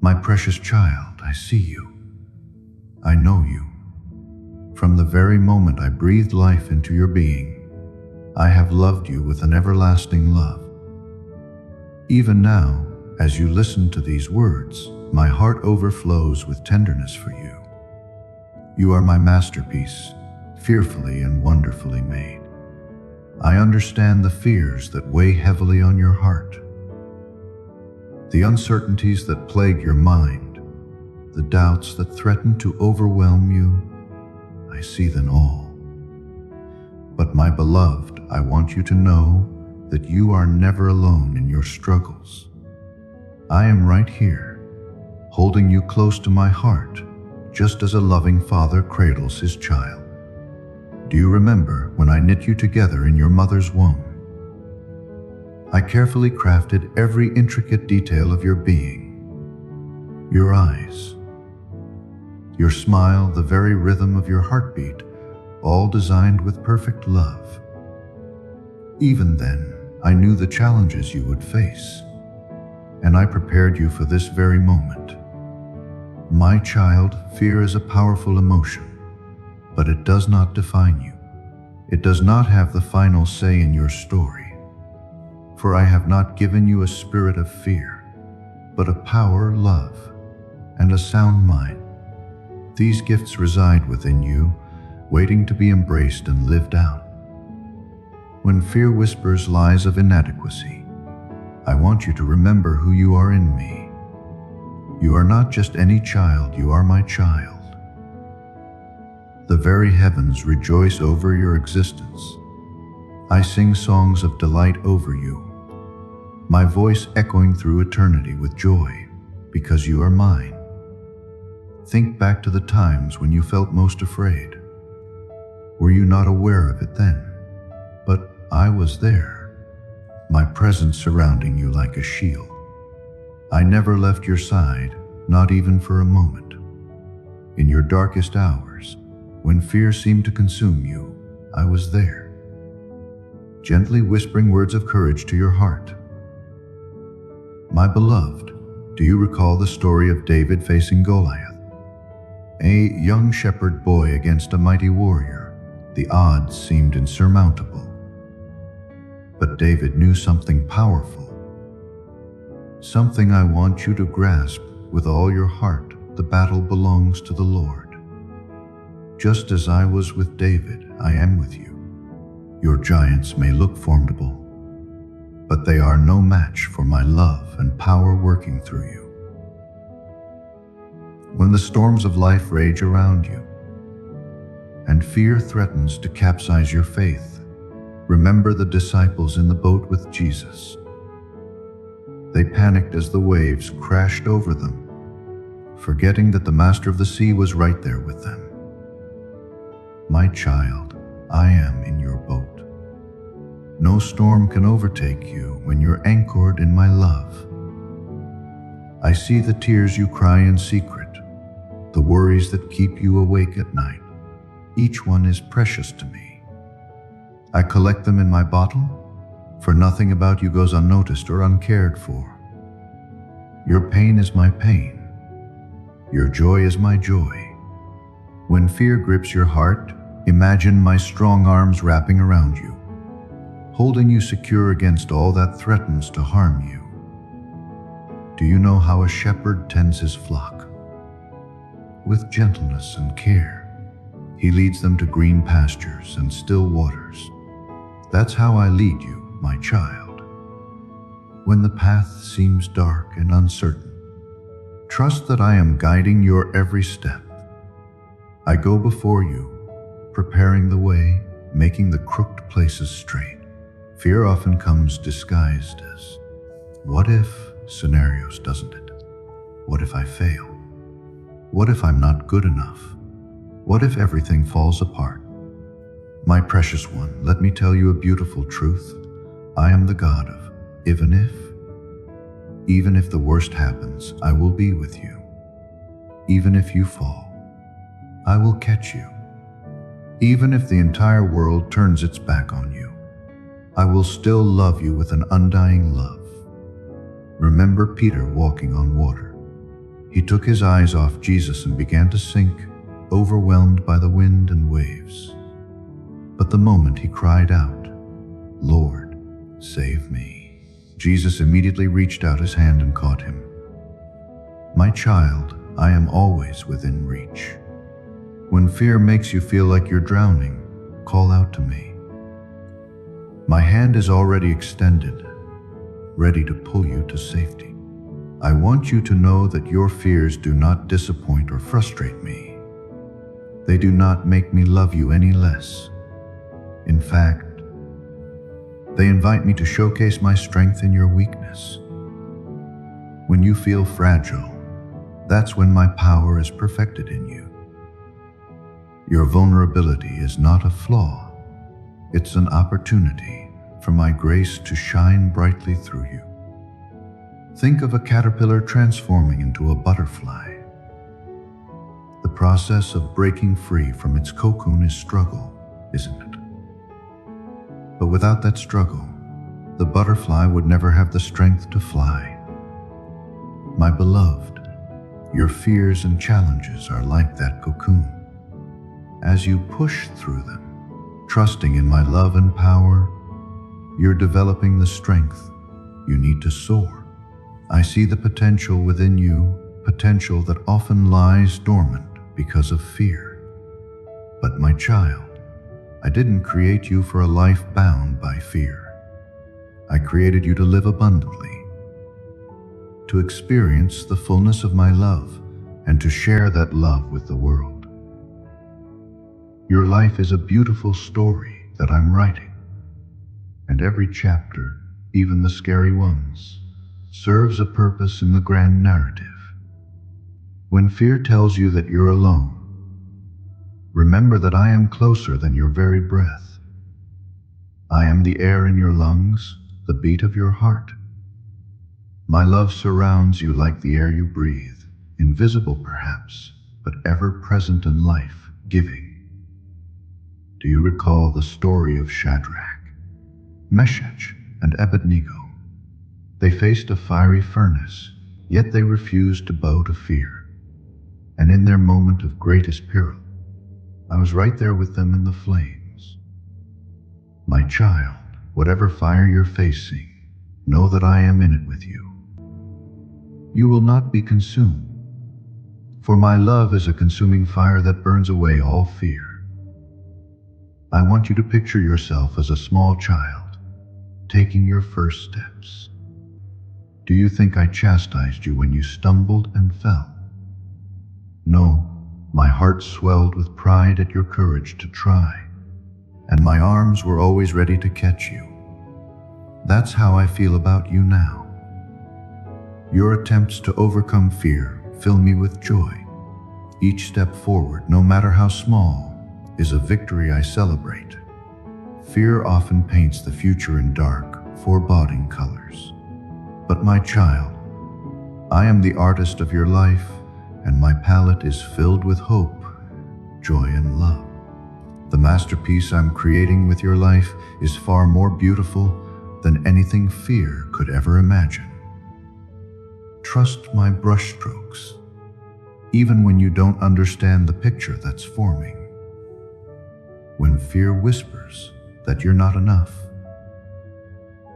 My precious child, I see you. I know you. From the very moment I breathed life into your being, I have loved you with an everlasting love. Even now, as you listen to these words, my heart overflows with tenderness for you. You are my masterpiece, fearfully and wonderfully made. I understand the fears that weigh heavily on your heart, the uncertainties that plague your mind, the doubts that threaten to overwhelm you. I see them all. But my beloved, I want you to know that you are never alone in your struggles. I am right here, holding you close to my heart, just as a loving father cradles his child. Do you remember when I knit you together in your mother's womb? I carefully crafted every intricate detail of your being. Your eyes, your smile, the very rhythm of your heartbeat, all designed with perfect love. Even then, I knew the challenges you would face, and I prepared you for this very moment. My child, fear is a powerful emotion, but it does not define you. It does not have the final say in your story. For I have not given you a spirit of fear, but a power, love, and a sound mind. These gifts reside within you, waiting to be embraced and lived out. When fear whispers lies of inadequacy, I want you to remember who you are in me. You are not just any child, you are my child. The very heavens rejoice over your existence. I sing songs of delight over you, my voice echoing through eternity with joy, because you are mine. Think back to the times when you felt most afraid. Were you not aware of it then? But I was there, my presence surrounding you like a shield. I never left your side, not even for a moment. In your darkest hours, when fear seemed to consume you, I was there, gently whispering words of courage to your heart. My beloved, do you recall the story of David facing Goliath? A young shepherd boy against a mighty warrior. The odds seemed insurmountable. But David knew something powerful, something I want you to grasp with all your heart. The battle belongs to the Lord. Just as I was with David, I am with you. Your giants may look formidable, but they are no match for my love and power working through you. When the storms of life rage around you, and fear threatens to capsize your faith, remember the disciples in the boat with Jesus. They panicked as the waves crashed over them, forgetting that the master of the sea was right there with them. My child, I am in your boat. No storm can overtake you when you're anchored in my love. I see the tears you cry in secret, the worries that keep you awake at night. Each one is precious to me. I collect them in my bottle, for nothing about you goes unnoticed or uncared for. Your pain is my pain. Your joy is my joy. When fear grips your heart, imagine my strong arms wrapping around you, holding you secure against all that threatens to harm you. Do you know how a shepherd tends his flock? With gentleness and care, he leads them to green pastures and still waters. That's how I lead you, my child. When the path seems dark and uncertain, trust that I am guiding your every step. I go before you, preparing the way, making the crooked places straight. Fear often comes disguised as, what if scenarios, doesn't it? What if I fail? What if I'm not good enough? What if everything falls apart? My precious one, let me tell you a beautiful truth. I am the God of even if. Even if the worst happens, I will be with you. Even if you fall, I will catch you. Even if the entire world turns its back on you, I will still love you with an undying love. Remember Peter walking on water. He took his eyes off Jesus and began to sink, overwhelmed by the wind and waves. But the moment he cried out, "Lord, save me," Jesus immediately reached out his hand and caught him. "My child, I am always within reach. When fear makes you feel like you're drowning, call out to me. My hand is already extended, ready to pull you to safety. I want you to know that your fears do not disappoint or frustrate me. They do not make me love you any less. In fact, they invite me to showcase my strength in your weakness. When you feel fragile, that's when my power is perfected in you. Your vulnerability is not a flaw. It's an opportunity for my grace to shine brightly through you. Think of a caterpillar transforming into a butterfly. The process of breaking free from its cocoon is struggle, isn't it? But without that struggle, the butterfly would never have the strength to fly. My beloved, your fears and challenges are like that cocoon. As you push through them, trusting in my love and power, you're developing the strength you need to soar. I see the potential within you, potential that often lies dormant because of fear. But my child, I didn't create you for a life bound by fear. I created you to live abundantly, to experience the fullness of my love, and to share that love with the world. Your life is a beautiful story that I'm writing, and every chapter, even the scary ones, serves a purpose in the grand narrative. When fear tells you that you're alone, remember that I am closer than your very breath. I am the air in your lungs, the beat of your heart. My love surrounds you like the air you breathe, invisible perhaps, but ever present in life, giving. Do you recall the story of Shadrach, Meshach, and Abednego? They faced a fiery furnace, yet they refused to bow to fear. And in their moment of greatest peril, I was right there with them in the flames. My child, whatever fire you're facing, know that I am in it with you. You will not be consumed, for my love is a consuming fire that burns away all fear. I want you to picture yourself as a small child, taking your first steps. Do you think I chastised you when you stumbled and fell? No, my heart swelled with pride at your courage to try, and my arms were always ready to catch you. That's how I feel about you now. Your attempts to overcome fear fill me with joy. Each step forward, no matter how small, is a victory I celebrate. Fear often paints the future in dark, foreboding colors. But my child, I am the artist of your life, and my palette is filled with hope, joy, and love. The masterpiece I'm creating with your life is far more beautiful than anything fear could ever imagine. Trust my brushstrokes, even when you don't understand the picture that's forming. When fear whispers that you're not enough,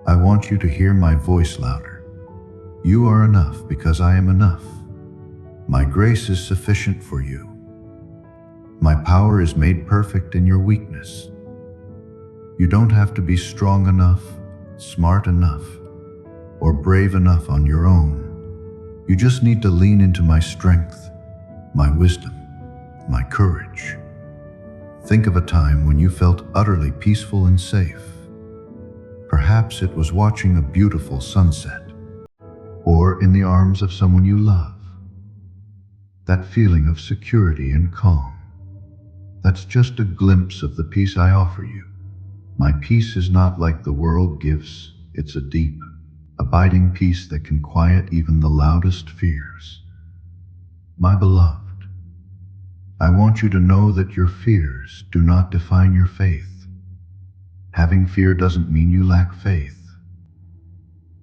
I want you to hear my voice louder. You are enough because I am enough. My grace is sufficient for you. My power is made perfect in your weakness. You don't have to be strong enough, smart enough, or brave enough on your own. You just need to lean into my strength, my wisdom, my courage. Think of a time when you felt utterly peaceful and safe. Perhaps it was watching a beautiful sunset, or in the arms of someone you love. That feeling of security and calm, that's just a glimpse of the peace I offer you. My peace is not like the world gives. It's a deep, abiding peace that can quiet even the loudest fears. My beloved, I want you to know that your fears do not define your faith. Having fear doesn't mean you lack faith.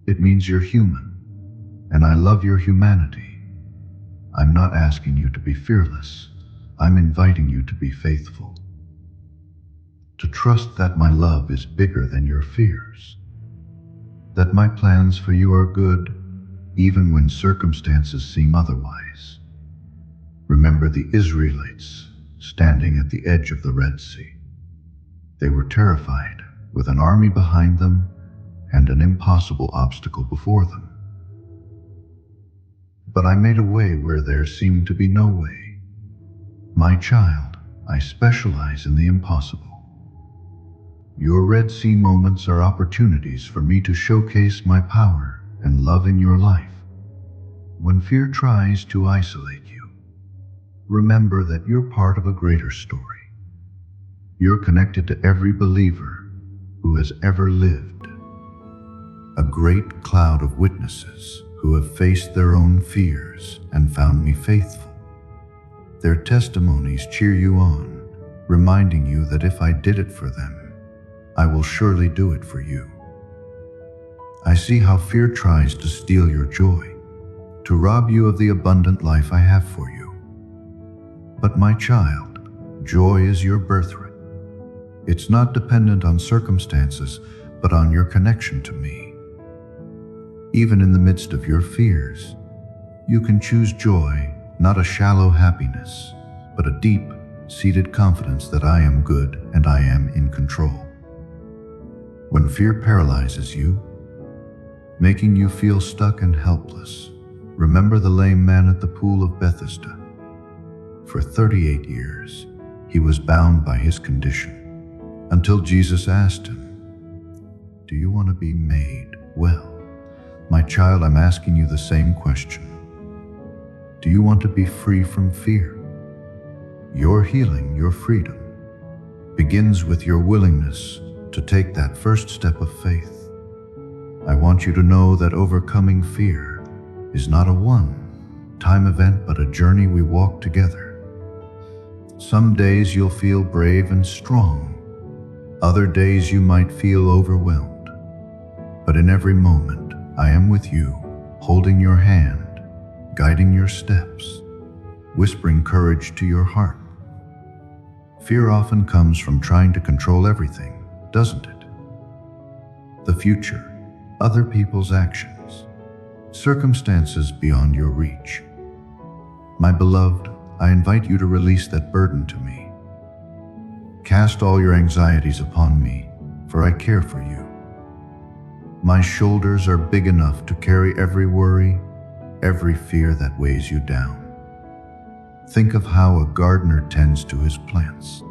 It means you're human, and I love your humanity. I'm not asking you to be fearless. I'm inviting you to be faithful. To trust that my love is bigger than your fears. That my plans for you are good, even when circumstances seem otherwise. Remember the Israelites standing at the edge of the Red Sea. They were terrified, with an army behind them and an impossible obstacle before them. But I made a way where there seemed to be no way. My child, I specialize in the impossible. Your Red Sea moments are opportunities for me to showcase my power and love in your life. When fear tries to isolate you, remember that you're part of a greater story. You're connected to every believer who has ever lived. A great cloud of witnesses who have faced their own fears and found me faithful. Their testimonies cheer you on, reminding you that if I did it for them, I will surely do it for you. I see how fear tries to steal your joy, to rob you of the abundant life I have for you. But my child, joy is your birthright. It's not dependent on circumstances, but on your connection to me. Even in the midst of your fears, you can choose joy, not a shallow happiness, but a deep-seated confidence that I am good and I am in control. When fear paralyzes you, making you feel stuck and helpless, remember the lame man at the pool of Bethesda. For 38 years, he was bound by his condition, until Jesus asked him, "Do you want to be made well?" My child, I'm asking you the same question. Do you want to be free from fear? Your healing, your freedom, begins with your willingness to take that first step of faith. I want you to know that overcoming fear is not a one-time event, but a journey we walk together. Some days you'll feel brave and strong. Other days you might feel overwhelmed. But in every moment, I am with you, holding your hand, guiding your steps, whispering courage to your heart. Fear often comes from trying to control everything, doesn't it? The future, other people's actions, circumstances beyond your reach. My beloved, I invite you to release that burden to me. Cast all your anxieties upon me, for I care for you. My shoulders are big enough to carry every worry, every fear that weighs you down. Think of how a gardener tends to his plants.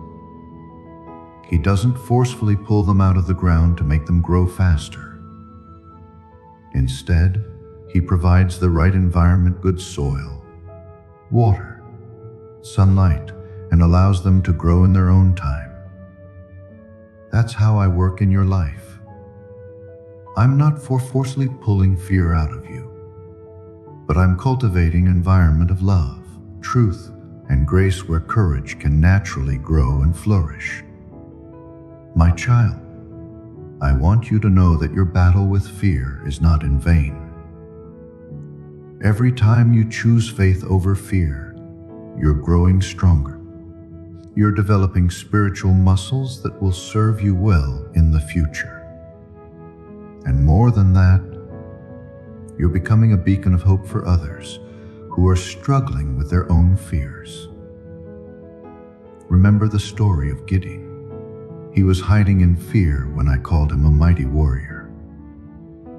He doesn't forcefully pull them out of the ground to make them grow faster. Instead, he provides the right environment, good soil, water, sunlight, and allows them to grow in their own time. That's how I work in your life. I'm not for forcefully pulling fear out of you, but I'm cultivating an environment of love, truth, and grace where courage can naturally grow and flourish. My child, I want you to know that your battle with fear is not in vain. Every time you choose faith over fear, you're growing stronger. You're developing spiritual muscles that will serve you well in the future. And more than that, you're becoming a beacon of hope for others who are struggling with their own fears. Remember the story of Gideon. He was hiding in fear when I called him a mighty warrior.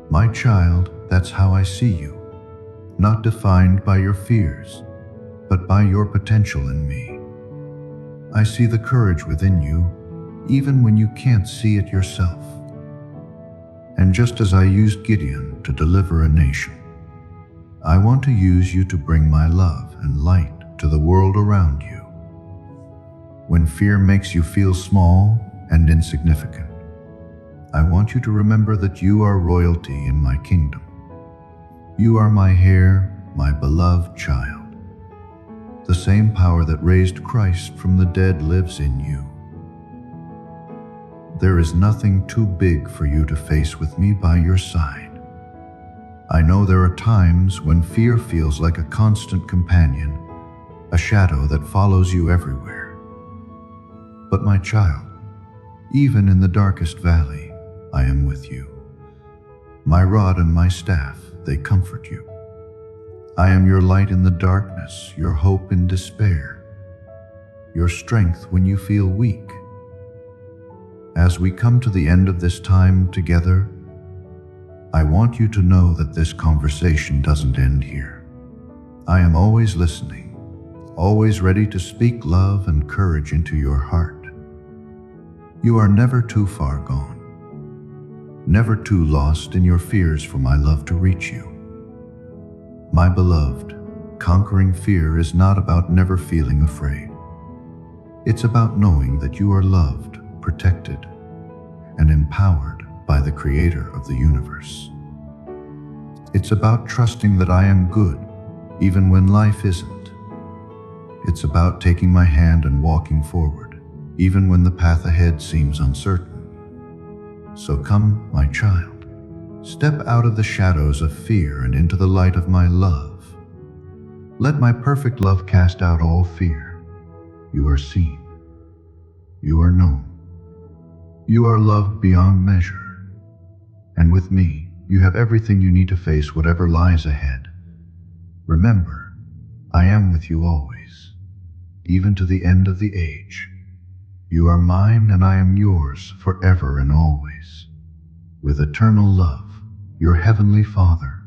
My child, that's how I see you, not defined by your fears, but by your potential in me. I see the courage within you, even when you can't see it yourself. And just as I used Gideon to deliver a nation, I want to use you to bring my love and light to the world around you. When fear makes you feel small and insignificant, I want you to remember that you are royalty in my kingdom. You are my heir, my beloved child. The same power that raised Christ from the dead lives in you. There is nothing too big for you to face with me by your side. I know there are times when fear feels like a constant companion, a shadow that follows you everywhere. But my child, even in the darkest valley, I am with you. My rod and my staff, they comfort you. I am your light in the darkness, your hope in despair, your strength when you feel weak. As we come to the end of this time together, I want you to know that this conversation doesn't end here. I am always listening, always ready to speak love and courage into your heart. You are never too far gone, never too lost in your fears for my love to reach you. My beloved, conquering fear is not about never feeling afraid. It's about knowing that you are loved, protected, and empowered by the Creator of the universe. It's about trusting that I am good, even when life isn't. It's about taking my hand and walking forward, even when the path ahead seems uncertain. So come, my child, step out of the shadows of fear and into the light of my love. Let my perfect love cast out all fear. You are seen. You are known. You are loved beyond measure. And with me, you have everything you need to face whatever lies ahead. Remember, I am with you always, even to the end of the age. You are mine and I am yours forever and always. With eternal love, your Heavenly Father.